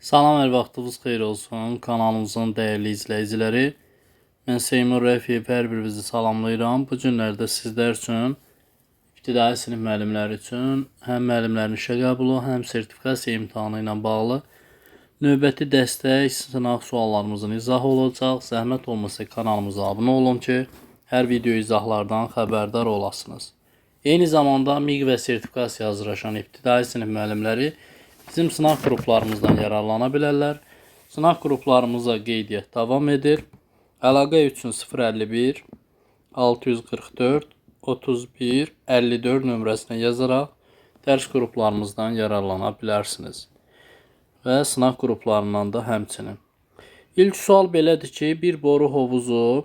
Salam, hər vaxtınız xeyir olsun. Kanalımızın dəyərli izləyiciləri. Mən Seymur Rəfiyev hər birinizi salamlayıram. Bu günlərdə sizlər üçün, ibtidai sinif müəllimləri üçün həm müəllimlərin işə qəbulu, həm sertifikasiya imtahanı ilə bağlı növbəti dəstək sınaq suallarımızın izahı olacaq. Zəhmət olmasa kanalımıza abunə olun ki, hər video izahlardan xəbərdar olasınız. Eyni zamanda MİQ və sertifikasiya hazırlaşan ibtidai sinif müəllimləri bizim sınaq qruplarımızdan yararlana bilərlər. Sınaq qruplarımıza qeydiyyat davam edir. Əlaqə üçün 051 644 31 54 nömrəsinə yazaraq dərs qruplarımızdan yararlana bilərsiniz. Və sınaq qruplarından da həmçinin. İlk sual belədir ki, bir boru hovuzu,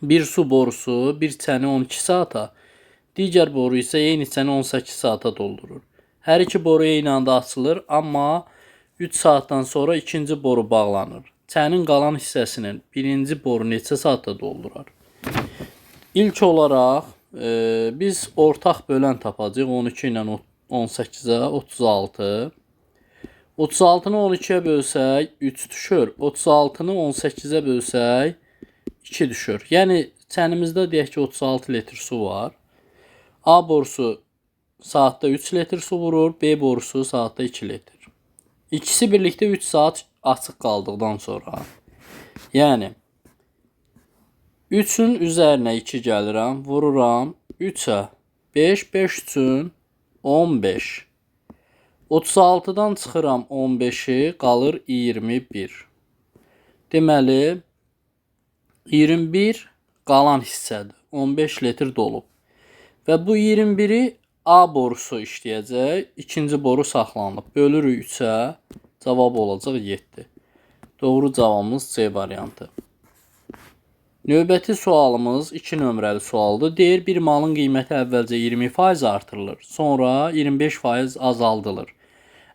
bir su borusu, bir çəni 12 saata, digər boru isə eyni çəni 18 saata doldurur. Hər iki boru eyni anda açılır, amma 3 saatdan sonra ikinci boru bağlanır. Çənin qalan hissəsinin birinci boru neçə saatda doldurar? İlk olaraq biz ortaq bölən tapacağıq. 12 ilə 18-ə 36. 36-nı 12-yə bölsək 3 düşür. 36-nı 18-ə bölsək 2 düşür. Yəni çənimizdə deyək ki 36 litr su var. A borusu saatda 3 litr su vurur, B borusu saatda 2 litr. İkisi birlikdə 3 saat açıq qaldıqdan sonra, yəni 3-ün üzərinə 2 gəlirəm, vururam 3-ə 5, 5 üçün 15. 36-dan çıxıram 15-i, qalır 21. Deməli, 21 qalan hissədir, 15 litr dolub. Və bu 21-i A borusu işləyəcək, ikinci boru saxlanılıb. Bölürük 3-ə, cavab olacaq 7. Doğru cavabımız C variantı. Növbəti sualımız 2 nömrəli sualdır. Deyir, bir malın qiyməti əvvəlcə 20% artırılır, sonra 25% azaldılır.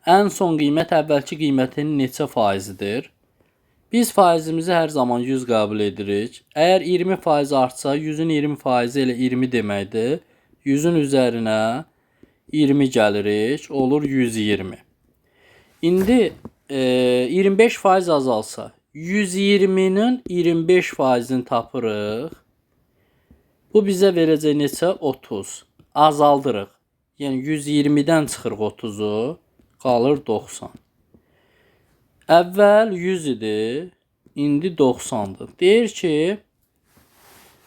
Ən son qiymət əvvəlki qiymətin neçə faizidir? Biz faizimizi hər zaman 100 qəbul edirik. Əgər 20% artsa, 100-ün 20% elə 20 deməkdir. 100-ün üzərinə 20 gəlirik, olur 120. İndi 25% azalsa, 120-nin 25%-ni tapırıq. Bu bizə verəcək neçə? 30. Azaldırıq. Yəni 120-dən çıxırıq 30-u, qalır 90. Əvvəl 100 idi, indi 90-dır. Deyir ki,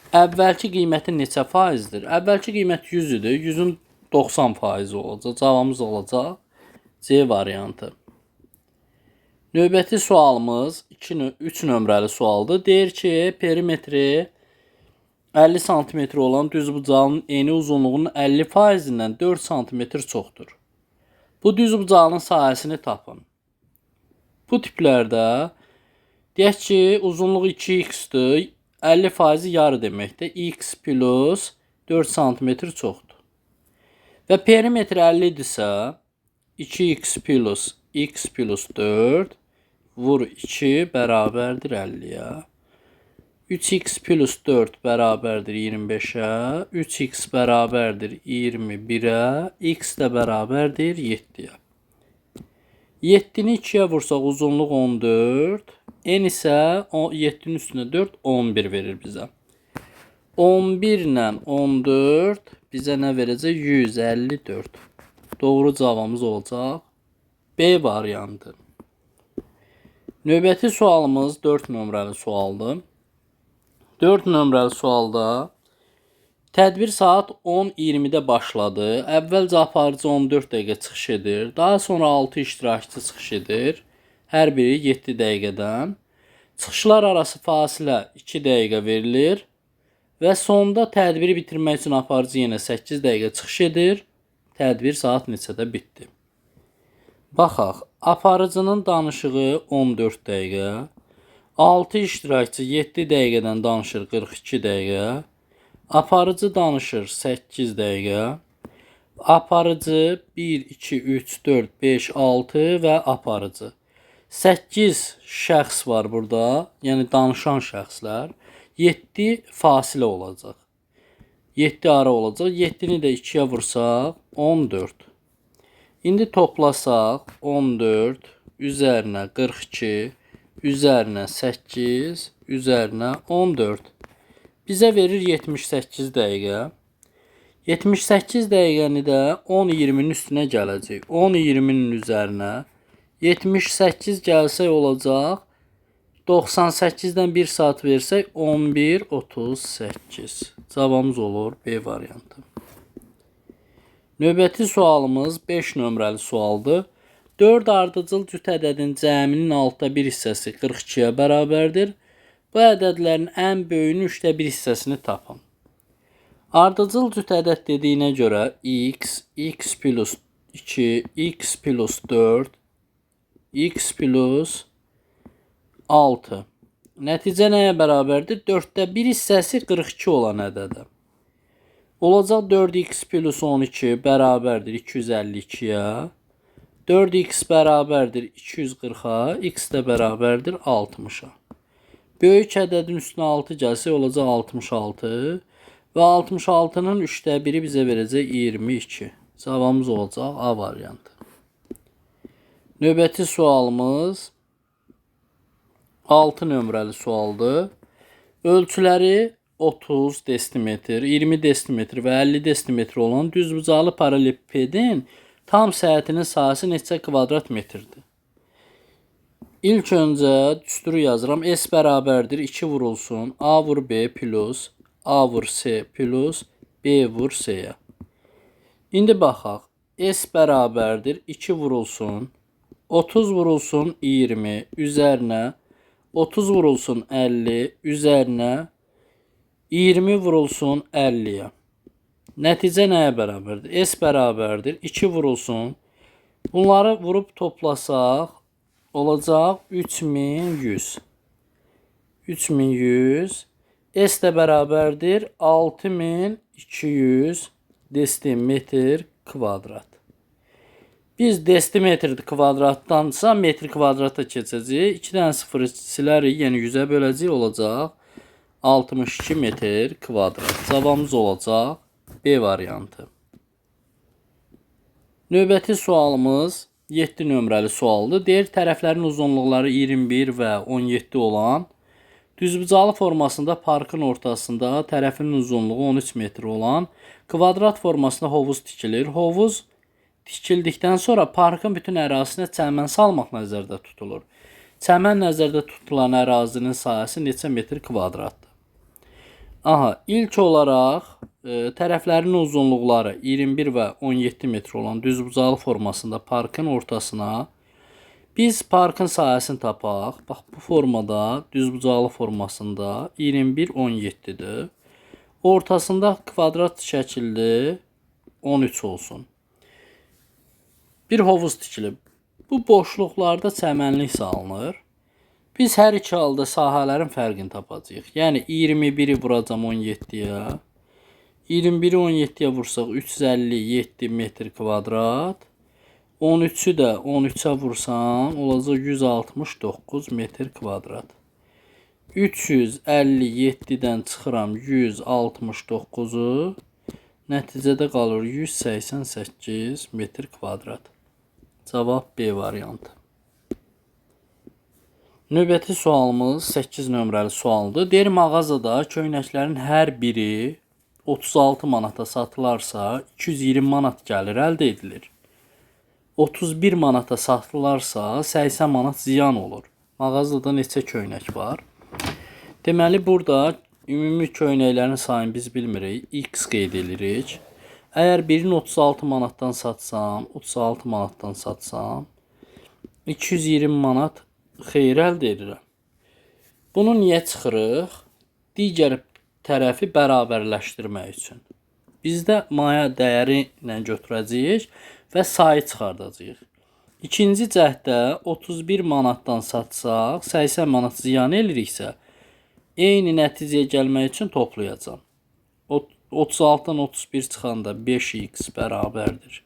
əvvəlki qiymətin neçə faizdir? Əvvəlki qiymət 100 idi, 100-ün 90% olacaq. Cavabımız olacaq C variantı. Növbəti sualımız 3 nömrəli sualdır. Deyir ki, perimetri 50 cm olan düzbucağının eni uzunluğunun 50%-dən 4 cm çoxdur. Bu düzbucağının sahəsini tapın. Bu tiplərdə deyək ki, uzunluğu 2x-dir. 50% yarı deməkdir. X plus 4 cm çoxdur. Və perimetr 50-dirsə, 2x plus x plus 4 vur 2 bərabərdir 50-yə. 3x plus 4 bərabərdir 25-ə. 3x bərabərdir 21-ə. X də bərabərdir 7-yə. 7-ni 2-yə vursaq uzunluq 14. N isə 7-nin üstünə 4, 11 verir bizə. 11 ilə 14 bizə nə verəcək? 154. Doğru cavabımız olacaq B variantı. Növbəti sualımız 4 nömrəli sualdır. 4 nömrəli sualda tədbir saat 10:20-də başladı. Əvvəlcə aparıcı 14 dəqiqə çıxış edir. Daha sonra 6 iştirakçı çıxış edir. Hər biri 7 dəqiqədən. Çıxışlar arası fasilə 2 dəqiqə verilir. Və sonda tədbiri bitirmək üçün aparıcı yenə 8 dəqiqə çıxış edir. Tədbir saat neçədə bitdi? Baxaq, aparıcının danışığı 14 dəqiqə. 6 iştirakçı 7 dəqiqədən danışır 42 dəqiqə. Aparıcı danışır 8 dəqiqə. Aparıcı 1, 2, 3, 4, 5, 6 və aparıcı. 8 şəxs var burada, yəni danışan şəxslər. 7 fasilə olacaq. 7 ara olacaq. 7-ni də 2-yə vursaq 14. İndi toplasaq 14, üzərinə 42 üzərinə 8 üzərinə 14 bizə verir 78 dəqiqə. 78 dəqiqəni də 10-20-nin üstünə gələcək. 10-20-nin üzərinə 78 gəlsək olacaq. 98-dən 1 saat versək 11:38. Cavabımız olur B variantı. Növbəti sualımız 5 nömrəli sualdır. 4 ardıcıl cüt ədədin cəminin 1/6 hissəsi 42-yə bərabərdir. Bu ədədlərin ən böyüyünün 3/1 hissəsini tapın. Ardıcıl cüt ədəd dediyinə görə x, x plus 2, x plus 4, x plus 6. Nəticə nəyə bərabərdir? 4/1 hissəsi 42 olan ədədə. Olacaq 4x plus 12 bərabərdir 252-yə. 4x bərabərdir 240-a, x də bərabərdir 60-a. Böyük ədədin üstünə 6 gəlsə olacaq 66 və 66-nın 3/1-i bizə verəcək 22. Cavabımız olacaq A variantı. Növbəti sualımız 6 nömrəli sualdır. Ölçüləri 30 desimetr, 20 desimetr və 50 desimetr olan düzbucaqlı paralelipedin tam səhətinin sahəsi neçə kvadrat metrdir? İlk öncə düsturu yazıram. S bərabərdir 2 vurulsun A vur B plus A vur C plus B vur C-yə. İndi baxaq. S bərabərdir 2 vurulsun 30 vurulsun 20 üzərinə 30 vurulsun 50 üzərinə 20 vurulsun 50-yə. Nəticə nəyə bərabərdir? S bərabərdir 2 vurulsun. Bunları vurub toplasaq olacaq 3100. 3100. S də bərabərdir 6200 desimetr kvadrat. Biz desimetr kvadratdansa metr kvadrata keçəcəyik. 2 dənə 0 silərik, yəni 100-ə böləcəyik, olacaq 62 metr kvadrat. Cavabımız olacaq B variantı. Növbəti sualımız 7 nömrəli sualdır. Deyir, tərəflərin uzunluqları 21 və 17 olan düzbucaqlı formasında parkın ortasında tərəfinin uzunluğu 13 metr olan kvadrat formasında hovuz tikilir. Hovuz tikildikdən sonra parkın bütün ərazisinə çəmən salmaq nəzərdə tutulur. Çəmən nəzərdə tutulan ərazinin sahəsi neçə metr kvadratdır? Aha, ilk olaraq tərəflərin uzunluqları 21 və 17 metr olan düzbucaqlı formasında parkın ortasına biz parkın sahəsini tapaq. Bax, bu formada düzbucaqlı formasında 21-17-dir. Ortasında kvadrat şəkilli 13 olsun. Bir hovuz tikilib. Bu boşluqlarda çəmənlik salınır. Biz hər iki halda sahələrin fərqini tapacağıq. Yəni 21-i vuracam 17-yə. 21-i 17-yə vursaq 357 metr kvadrat. 13-ü də 13-ə vursam olacaq 169 metr kvadrat. 357-dən çıxıram 169-u. Nəticədə qalır 188 metr kvadrat. Cavab B variantı. Növbəti sualımız 8 nömrəli sualdır. Deyir, mağazada köynəklərin hər biri 36 manata satılarsa 220 manat gəlir əldə edilir. 31 manata satılarsa 80 manat ziyan olur. Mağazada neçə köynək var? Deməli, burada ümumi köynəklərin sayını biz bilmirik. X qeyd edirik. Əgər birini 36 manatdan satsam, 36 manatdan satsam, 220 manat xeyir əldə edirəm. Bunu niyə çıxırıq? Digər tərəfi bərabərləşdirmək üçün. Biz də maya dəyəri ilə götürəcəyik və sayı çıxardacağıq. İkinci cəhdə 31 manatdan satsaq, 80 manat ziyan eliriksə, eyni nəticəyə gəlmək üçün toplayacağım. 36-dan 31 çıxanda 5x bərabərdir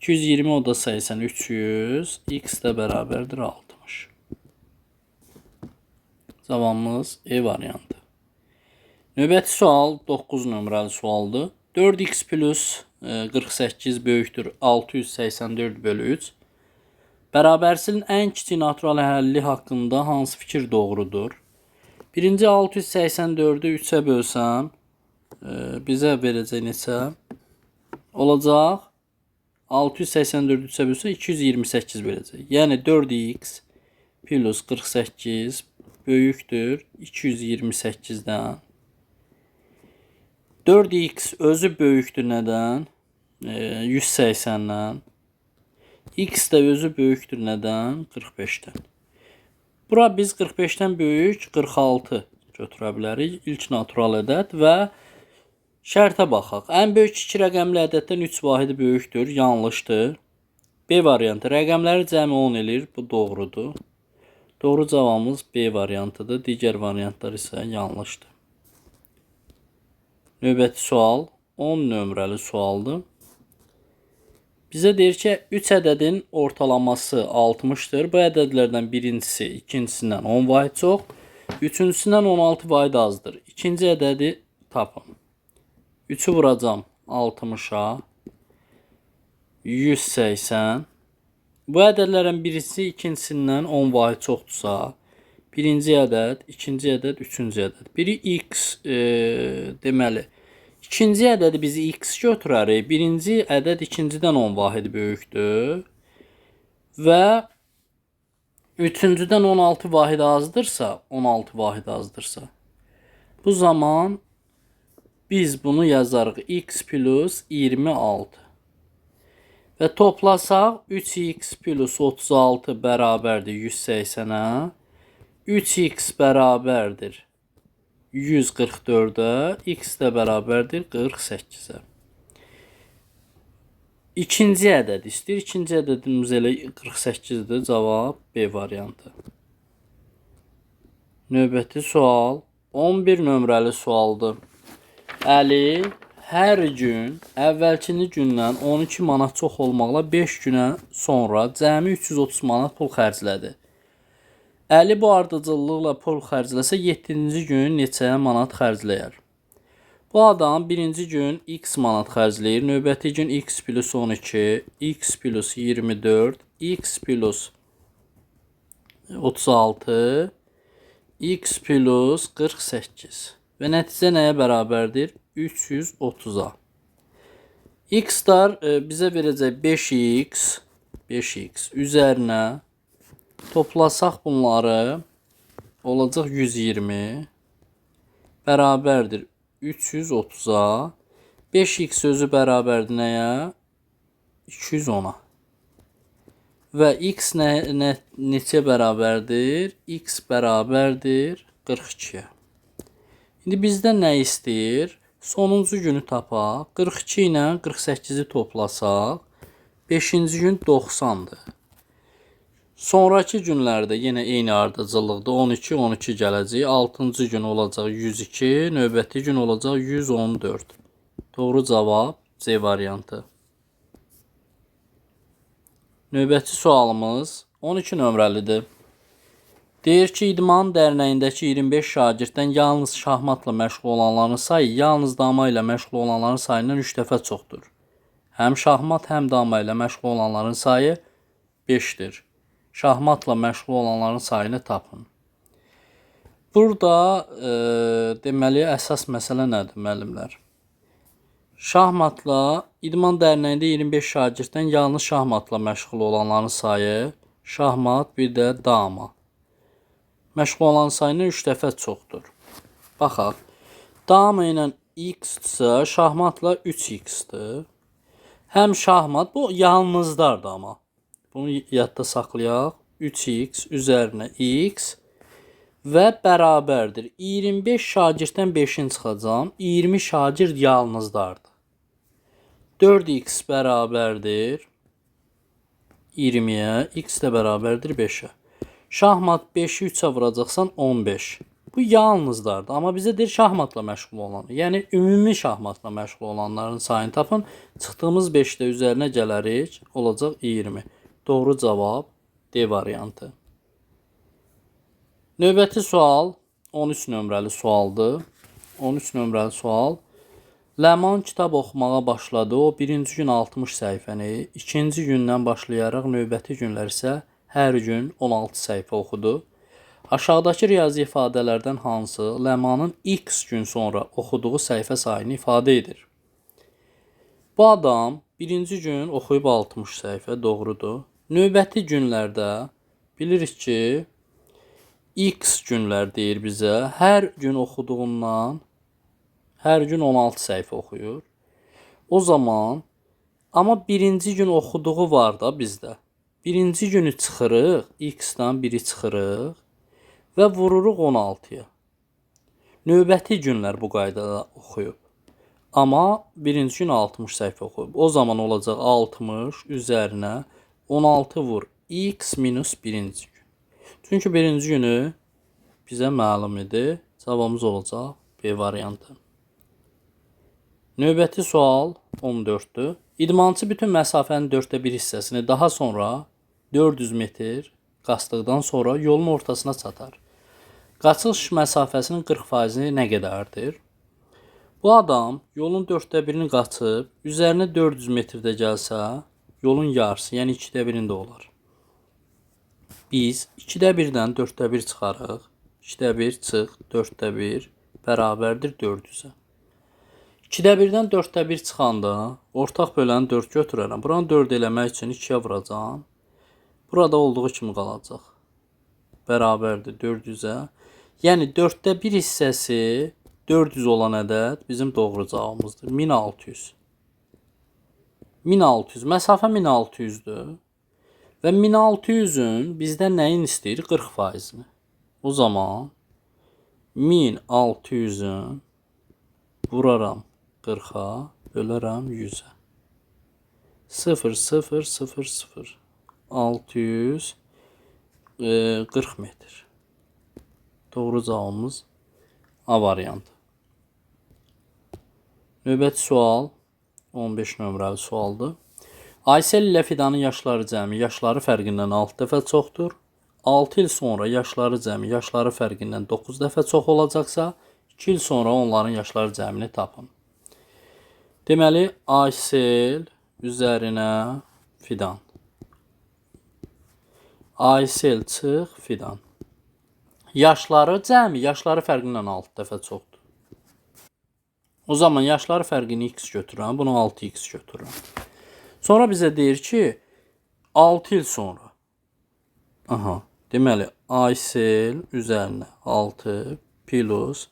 220, o da 80, 300, x də bərabərdir 60. Cavabımız E variantı. Növbəti sual 9 nömrəli sualdır. 4x plus 48 böyükdür 684/3. Bərabərçiliyin ən kiçik natural həlli haqqında hansı fikir doğrudur? Birinci 684'ü 3'ə bölsəm, bizə verəcək neçə? Olacaq 684'ü 3'ə bölsə 228 verəcək. Yəni 4x plus 48 böyükdür 228'dən. 4x özü böyükdür nədən? 180'dən. X də özü böyükdür nədən? 45'dən. Bura biz 45'dən böyük 46 götürə bilərik. İlk natural ədəd və şərtə baxaq. Ən böyük iki rəqəmli ədəddən 3 vahidi böyükdür. Yanlışdır. B variantı. Rəqəmləri cəmi 10 elir. Bu doğrudur. Doğru cavabımız B variantıdır. Digər variantlar isə yanlışdır. Növbəti sual 10 nömrəli sualdır. Bizə deyir ki, 3 ədədin ortalaması 60'dır. Bu ədədlərdən birincisi ikincisindən 10 vahid çox, üçüncüsündən 16 vahid azdır. İkinci ədədi tapın. 3'ü vuracam 60'a, 180. Bu ədədlərin birisi ikincisindən 10 vahid çoxdursa, birinci ədəd, ikinci ədəd, üçüncü ədəd. Biri x deməli. İkinci ədədi bizi x götürərik. Birinci ədəd ikincidən 10 vahid böyükdür. Və üçüncüdən 16 vahid azdırsa, 16 vahid azdırsa, bu zaman biz bunu yazarıq x plus 26. Və toplasaq 3x plus 36 bərabərdir 180'ə. 3x bərabərdir 144'ə, x də bərabərdir 48'ə. İkinci ədəd istəyir. İkinci ədədimiz elə 48'dir. Cavab B variantı. Növbəti sual 11 nömrəli sualdır. Əli hər gün əvvəlki gündən 12 manat çox olmaqla 5 günə sonra cəmi 330 manat pul xərclədi. Əli bu ardıcıllıqla pul xərcləsə 7-ci gün neçə manat xərcləyər? Bu adam birinci gün x manat xərcləyir. Növbəti gün x plus 12, x plus 24, x plus 36, x plus 48. Və nəticə nəyə bərabərdir? 330'a. X-dar bizə verəcək 5x üzərinə toplasaq bunları olacaq 120 bərabərdir 330'a. 5x özü bərabərdir nəyə? 210'a. Və x neçə bərabərdir? X bərabərdir 42'yə. İndi bizdən nə istəyir? Sonuncu günü tapaq. 42 ilə 48'i toplasaq 5-ci gün 90'dır. Sonraki günlərdə yenə eyni ardıcıllıqda 12 gələcək. 6-cı gün olacaq 102, növbəti gün olacaq 114. Doğru cavab C variantı. Növbəti sualımız 12 nömrəlidir. Deyir ki, İdman dərnəyindəki 25 şagirddən yalnız şahmatla məşğul olanların sayı yalnız dama ilə məşğul olanların sayından 3 dəfə çoxdur. Həm şahmat, həm dama ilə məşğul olanların sayı 5'dir. Şahmatla məşğul olanların sayını tapın. Burada deməli əsas məsələ nədir müəllimlər? Şahmatla İdman dərnəyində 25 şagirddən yalnız şahmatla məşğul olanların sayı, şahmat bir də dama məşğul olan sayının 3 dəfə çoxdur. Baxaq. Dama ilə x-dırsa, şahmatla 3x-dir. Həm şahmat bu yalnızlardır amma. Bunu yadda saxlayaq. 3x üzərinə x və bərabərdir. 25 şagirddən 5'in çıxacam. 20 şagird yalnızlardır. 4x bərabərdir 20'yə, x də bərabərdir 5'ə. Şahmat 5'i 3'ə vuracaqsan 15. Bu yalnızlardır. Amma bizə deyir şahmatla məşğul olan. Yəni ümumi şahmatla məşğul olanların sayını tapın. Çıxdığımız 5'də üzərinə gələrik. Olacaq 20. Doğru cavab D variantı. Növbəti sual 13 nömrəli sualdır. 13 nömrəli sual. Ləman kitab oxumağa başladı. O birinci gün 60 səhifəni, ikinci gündən başlayaraq növbəti günlər isə hər gün 16 səhifə oxudu. Aşağıdakı riyazi ifadələrdən hansı Ləmanın x gün sonra oxuduğu səhifə sayını ifadə edir? Bu adam birinci gün oxuyub 60 səhifə, doğrudur. Növbəti günlərdə bilirik ki, x günlər deyir bizə. Hər gün oxuduğundan hər gün 16 səhifə oxuyur. O zaman amma birinci gün oxuduğu var da bizdə. Birinci günü çıxırıq, x-dan biri çıxırıq və vururuq 16-ya. Növbəti günlər bu qaydada oxuyub. Amma birinci gün 60 səhifə oxuyub. O zaman olacaq 60 üzərinə 16 vur x minus birinci gün. Çünki birinci günü bizə məlum idi. Cavabımız olacaq B variantı. Növbəti sual 14-dür. İdmançı bütün məsafənin 4də 1 hissəsini daha sonra 400 metr qaçdıqdan sonra yolun ortasına çatar. Qaçış məsafəsinin 40%-i nə qədərdir? Bu adam yolun 4də 1-ini qaçıb, üzərinə 400 metrdə gəlsə, yolun yarısı, yəni 2də 1-ində olar. Biz 2də 1-dən 4də 1 çıxarıq. 2də 1 çıx, 4də 1 bərabərdir 400-ə. 2də 1-dən 4də 1 çıxanda ortaq böləni 4 götürərəm. Buranı 4 eləmək üçün 2-yə vuracam. Burada olduğu kimi qalacaq. Bərabərdir 400-ə. Yəni 4də 1 hissəsi 400 olan ədəd bizim doğru cavabımızdır. 1600. 1600. Məsafə 1600-dür. Və 1600-ün bizdən nəyin istəyir? 40%-ni. O zaman 1600-ün vuraram 40-a, bölərəm 100-ə. 0, 0, 0, 0. 640 metr. Doğru cavabımız A variantı. Növbəti sual 15 nömrəli sualdır. Aysel ilə Fidanın yaşları cəmi yaşları fərqindən 6 dəfə çoxdur. 6 il sonra yaşları cəmi yaşları fərqindən 9 dəfə çox olacaqsa, 2 il sonra onların yaşları cəmini tapın. Deməli, Aysel üzərinə Fidan. Aysel çıx Fidan. Yaşları cəmi yaşları fərqindən 6 dəfə çoxdur. O zaman yaşları fərqini x götürürəm, bunu 6x götürürəm. Sonra bizə deyir ki, 6 il sonra. Deməli, Aysel üzərinə 6 plus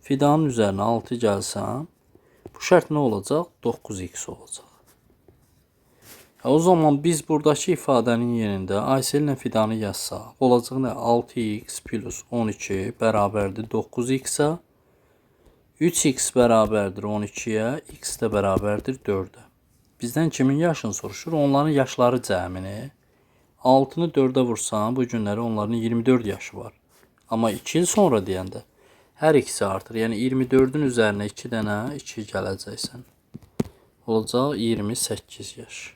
Fidanın üzərinə 6 gəlsəm, bu şərt nə olacaq? 9x olacaq. O zaman biz buradakı ifadənin yerində Aysel ilə Fidanı yazsaq, olacaq nə? 6x plus 12 bərabərdir 9x-ə. 3x bərabərdir 12-yə, x də bərabərdir 4-ə. Bizdən kimin yaşını soruşur? Onların yaşları cəmini. 6-nı 4-ə vursan, bu günləri onların 24 yaşı var. Amma 2 il sonra deyəndə hər ikisi artır. Yəni 24-ün üzərinə 2 dənə 2 gələcəksən. Olacaq 28 yaş.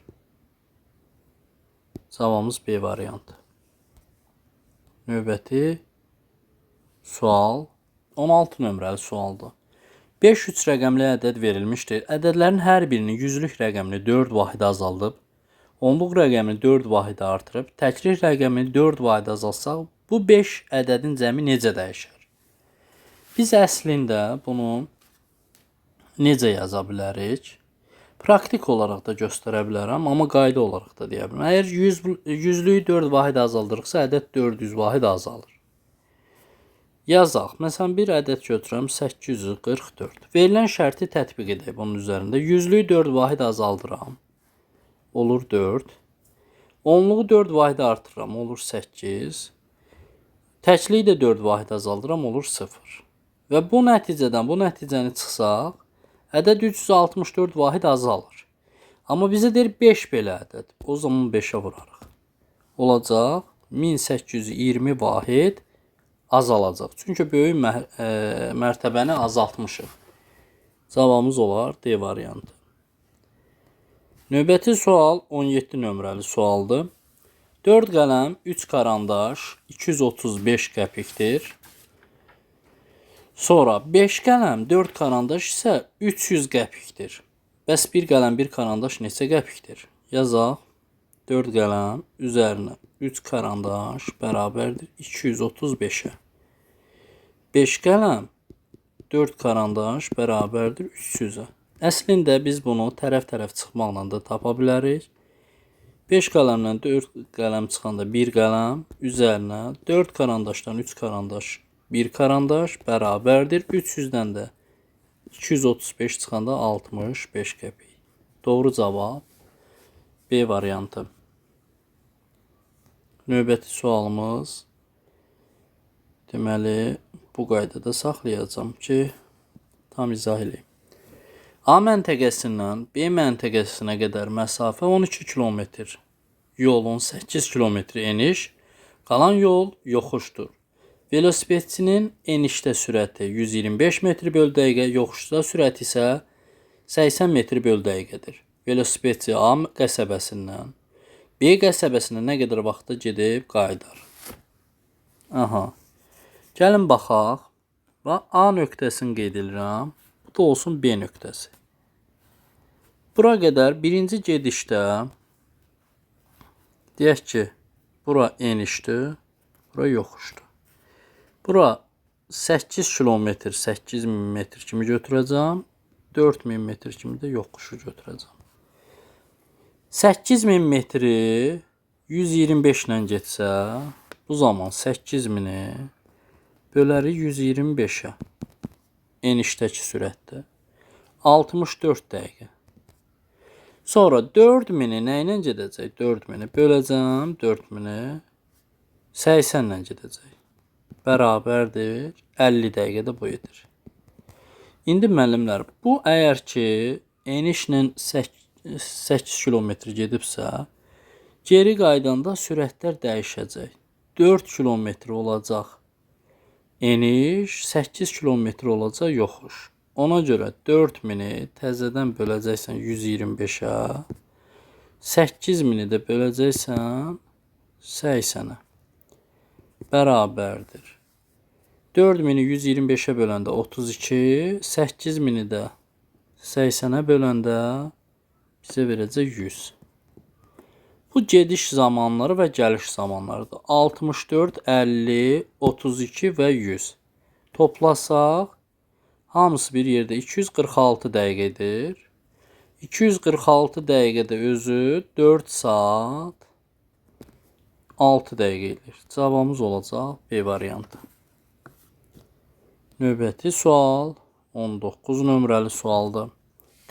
Cavabımız B variantı. Növbəti sual 16 nömrəli sualdır. 5-3 rəqəmli ədəd verilmişdir. Ədədlərin hər birinin yüzlük rəqəmini 4 vahidə azaldıb, onluq rəqəmini 4 vahidə artırıb, təklik rəqəmini 4 vahidə azalsaq, bu 5 ədədin cəmi necə dəyişər? Biz əslində bunu necə yaza bilərik? Praktik olaraq da göstərə bilərəm, amma qayda olaraq da deyə bilməm. Əgər yüzlüyü 4 vahidə azaldırıqsa, ədəd 400 vahidə azalır. Yazaq. Məsələn, bir ədəd götürürəm 844. Verilən şərti tətbiq edək bunun üzərində. Yüzlüyü 4 vahidə azaldıram. Olur 4. Onluğu 4 vahidə artırıram. Olur 8. Təkliyi də 4 vahidə azaldıram. Olur 0. Və bu nəticədən bu nəticəni çıxsaq, ədəd 364 vahidə azalır. Amma bizə deyir 5 belə ədəd. O zaman 5-ə vurarıq. Olacaq 1820 vahid azalacaq. Çünki böyük mərtəbəni azaltmışıq. Cavabımız olar D variantı. Növbəti sual 17 nömrəli sualdır. 4 qələm, 3 karandaş, 235 qəpikdir. Sonra 5 qələm, 4 karandaş isə 300 qəpikdir. Bəs bir qələm, bir karandaş neçə qəpikdir? Yazaq. 4 qələm üzərinə 3 karandaş bərabərdir 235-ə. 5 qələm, 4 karandaş bərabərdir 300-ə. Əslində biz bunu tərəf-tərəf çıxmaqla da tapa bilərik. 5 qələmdən 4 qələm çıxanda 1 qələm üzərinə 4 karandaşdan 3 karandaş 1 karandaş bərabərdir 300-dən də 235 çıxanda 65 qəpik. Doğru cavab B variantı. Növbəti sualımız deməli bu qaydada saxlayacağam ki tam izah edeyim. A məntəqəsindən B məntəqəsinə qədər məsafə 12 kilometr. Yolun 8 kilometr eniş, qalan yol yoxuşdur. Velosipedçinin enişdə sürəti 125 metr böl dəqiqə, yoxuşda sürəti isə 80 metr böl dəqiqədir. Velosipedçi A qəsəbəsindən B qəsəbəsinə nə qədər vaxtda gedib qayıdar? Aha. Gəlin baxaq. A nöqtəsini qeyd edirəm. Bu da olsun B nöqtəsi. Bura qədər birinci gedişdə deyək ki, bura enişdir, bura yoxuşdur. Bura 8 kilometr, 8000 metr kimi götürəcəm. 4000 metr kimi də yoxuşu götürəcəm. 8000 metri 125 ilə getsə, bu zaman 8000-i bölərik 125-ə. Enişdəki sürətdə 64 dəqiqə. Sonra 4000-i nə ilə gedəcək? 4000-i böləcəm 4000-i 80 ilə gedəcək. Bərabərdir 50 dəqiqədə bu edir. İndi müəllimlər, bu əgər ki enişlə 8 kilometr gedibsə, geri qaydanda sürətlər dəyişəcək. 4 kilometr olacaq eniş, 8 kilometr olacaq yoxuş. Ona görə 4000-i təzədən böləcəksən 125-ə, 8000-i də böləcəksən 80-ə. Bərabərdir. 4000-i 125-ə böləndə 32, 8000-i də 80-ə böləndə bizə verəcək 100. Bu gediş zamanları və gəliş zamanlarıdır. 64, 50, 32 və 100. Toplasaq, hamısı bir yerdə 246 dəqiqədir. 246 dəqiqədə özü 4 saat 6 dəqiqə edir. Cavabımız olacaq B variantı. Növbəti sual 19 nömrəli sualdır.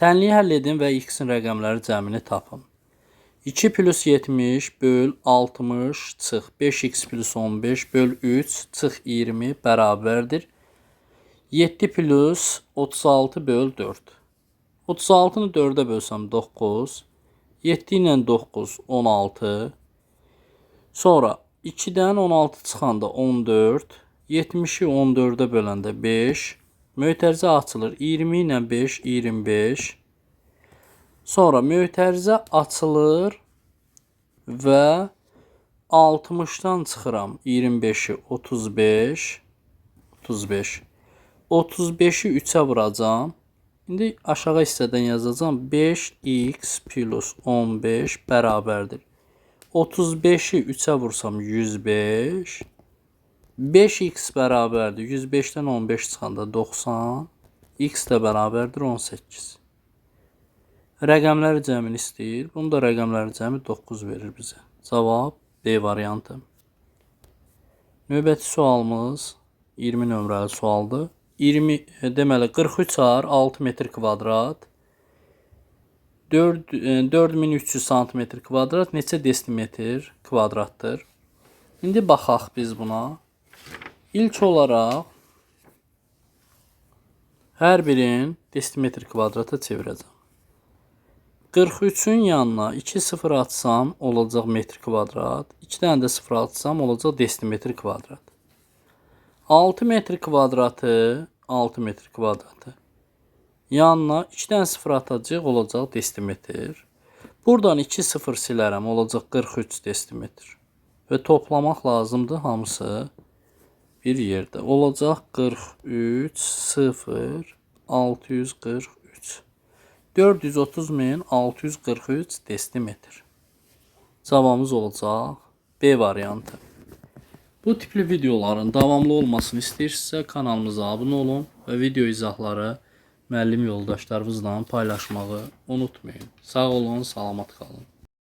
Tənliyi həll edin və x-in rəqəmləri cəmini tapın. 2 plus 70 böl 60 çıx 5x plus 15 böl 3 çıx 20 bərabərdir. 7 plus 36 böl 4. 36-nı 4-ə bölsəm 9. 7 ilə 9 16. Sonra 2-dən 16 çıxanda 14. 70-i 14-ə böləndə 5. Mötərizə açılır. 20 ilə 5 25. Sonra mötərizə açılır və 60-dan çıxıram 25-i 35. 35. 35-i 3-ə vuracam. İndi aşağı hissədən yazacağam. 5x plus 15 bərabərdir. 35-i 3-ə vursam 105. 5x bərabərdir. 105-dən 15 çıxanda 90. X də bərabərdir 18. Rəqəmləri cəmini istəyir. Bunu da rəqəmləri cəmi 9 verir bizə. Cavab B variantı. Növbəti sualımız 20 nömrəli sualdır. 20 deməli 43 ar 6 metr kvadrat 4300 santimetr kvadrat neçə desimetr kvadratdır? İndi baxaq biz buna. İlk olaraq hər birin desimetr kvadrata çevirəcəm. 43-ün yanına 2 sıfır atsam olacaq metr kvadrat. 2 dənə də sıfır atsam olacaq desimetr kvadrat. 6 metr kvadratı 6 metr kvadratı. Yanına 2 dənə sıfır atacaq olacaq desimetr. Buradan 2 sıfır silərəm olacaq 43 desimetr. Və toplamaq lazımdır hamısı bir yerdə olacaq. 43 0 643 430.643 desimetr. Cavabımız olacaq B variantı. Bu tipli videoların davamlı olmasını istəyirsinizsə kanalımıza abunə olun və video izahları müəllim yoldaşlarınızla paylaşmağı unutmayın. Sağ olun, salamat qalın.